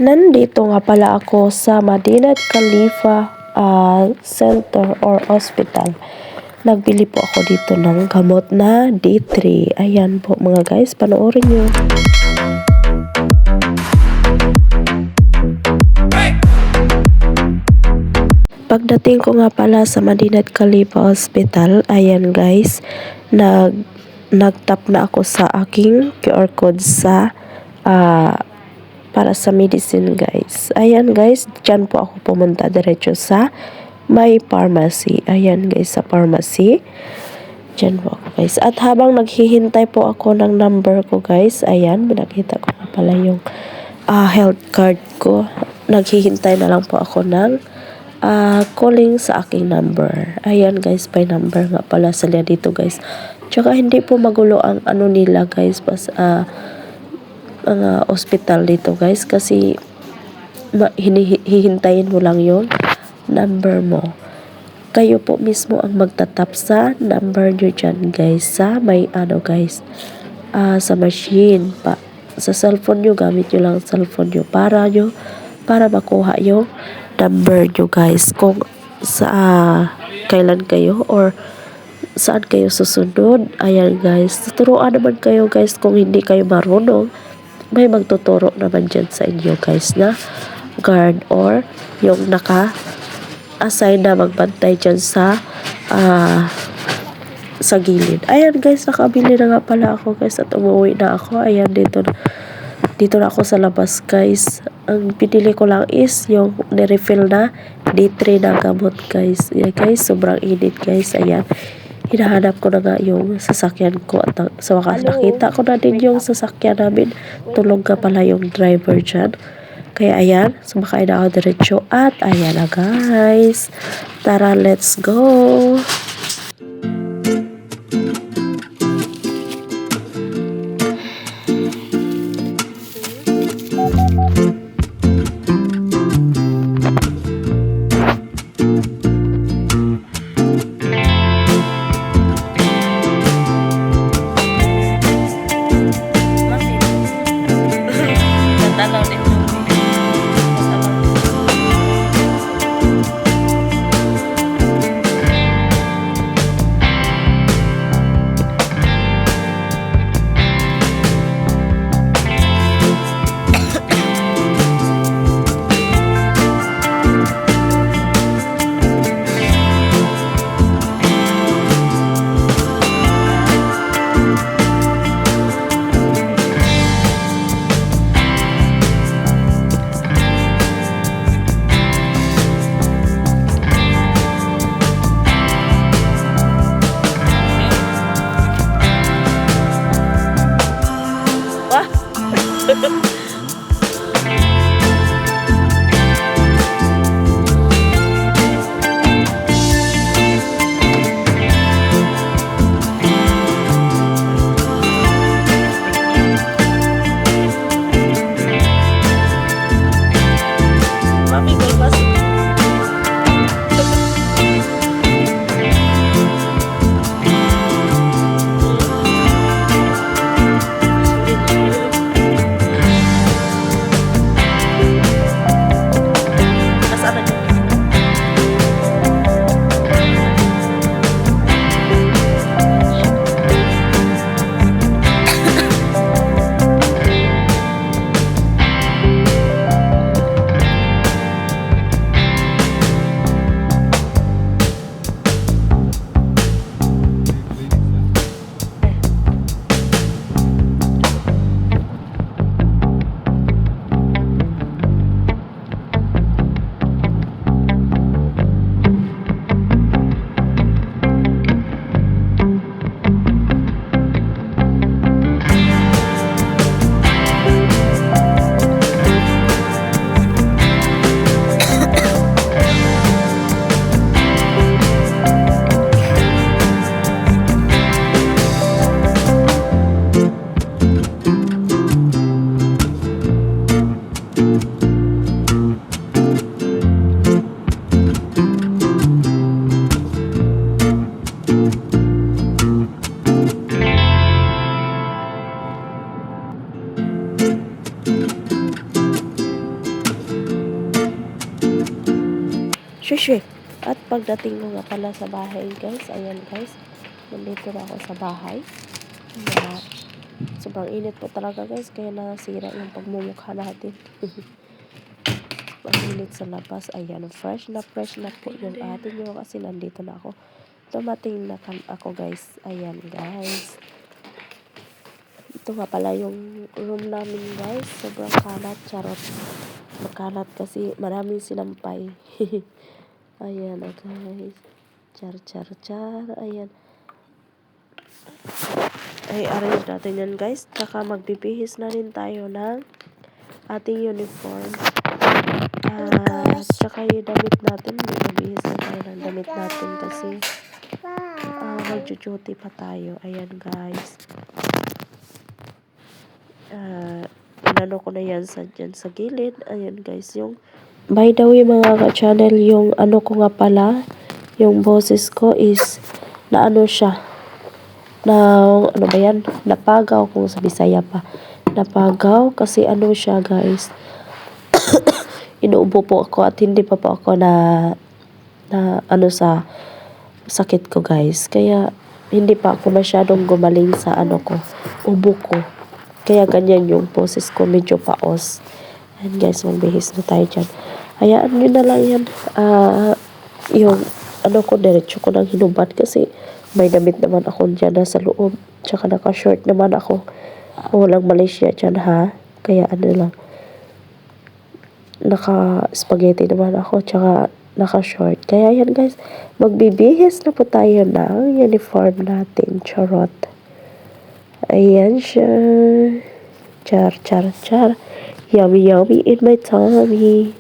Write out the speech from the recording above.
Nandito nga pala ako sa Madinat Khalifa Center or Hospital. Nagbili po ako dito ng gamot na D3. Ayan po mga guys, panoorin nyo. Pagdating ko nga pala sa Madinat Khalifa Hospital, ayan guys, nagtap na ako sa aking QR code sa para sa medicine guys. Ayan guys, dyan po ako pumunta diretso sa may pharmacy. Ayan guys, sa pharmacy. Dyan po ako guys. At habang naghihintay po ako ng number ko guys, ayan, nakita ko na pala yung health card ko. Naghihintay na lang po ako ng calling sa aking number. Ayan guys, by number nga pala sila dito guys. Tsaka hindi po magulo ang ano nila guys, mga hospital dito guys, kasi hihintayin mo lang yung number mo. Kayo po mismo ang magtatap sa number nyo dyan guys, sa may ano guys, sa machine pa. Sa cellphone nyo, gamit nyo lang cellphone nyo para makuha yung number nyo guys, kung sa kailan kayo or saan kayo susunod. Ayan guys, tuturuan naman kayo guys. Kung hindi kayo marunong, may magtuturo naman dyan sa inyo guys na guard or yung naka-assign na magbantay dyan sa gilid. Ayan guys, nakabili na nga pala ako guys at umuwi na ako. Ayan, dito na ako sa labas guys. Ang pinili ko lang is yung nirefill na D3 na gamot guys. Ayan guys, sobrang init guys. Ayan, hinahanap ko na nga yung sasakyan ko at sa wakas nakita ko na din yung sasakyan namin. Tulog ka pala yung driver dyan. Kaya ayan, sumakay na ako diretso at ayan na guys. Tara, let's go! Shushu. At pagdating ko nga pala sa bahay guys, ayan guys, nandito na ako sa bahay. Na sobrang init po talaga guys, kaya nasira yung pagmumukha natin. Mainit sa labas. Ayan, fresh na po yung atin nyo kasi nandito na ako. Dumating na ako guys. Ayan guys. Ito nga pala yung room namin guys. Sobrang kalat, charot. Makalat kasi maraming sinampay. Ayan na guys. Char. Ayan. Ay, arrange natin yan guys. Tsaka magbibihis na rin tayo ng ating uniform. Tsaka yung damit natin. Magbibihis na tayo ng damit natin kasi magjo-duty pa tayo. Ayan guys. Inano ko na yan dyan sa gilid. Ayan guys, yung by the way mga ka-channel, yung ano ko nga pala, yung boses ko is na ano siya, na ano ba yan, napagaw kung sa Bisaya pa, napagaw kasi ano siya guys, inuubo po ako at hindi pa po ako na ano sa sakit ko guys, kaya hindi pa ako masyadong gumaling sa ano ko, ubo ko. Kaya ganyan yung boses ko, medyo paos. And guys, magbihis na tayo dyan. Hayaan nyo na lang yan. Yung ano ko, diretso ko nang hinubad kasi may damit naman ako dyan nasa loob. Tsaka naka-short naman ako. Walang Malaysia dyan ha. Kaya ano lang. Naka-spaghetti naman ako. Tsaka naka-short. Kaya yan guys, magbibihis na po tayo ng uniform natin. Charot. Ayan siya. Char. Yummy in my tummy.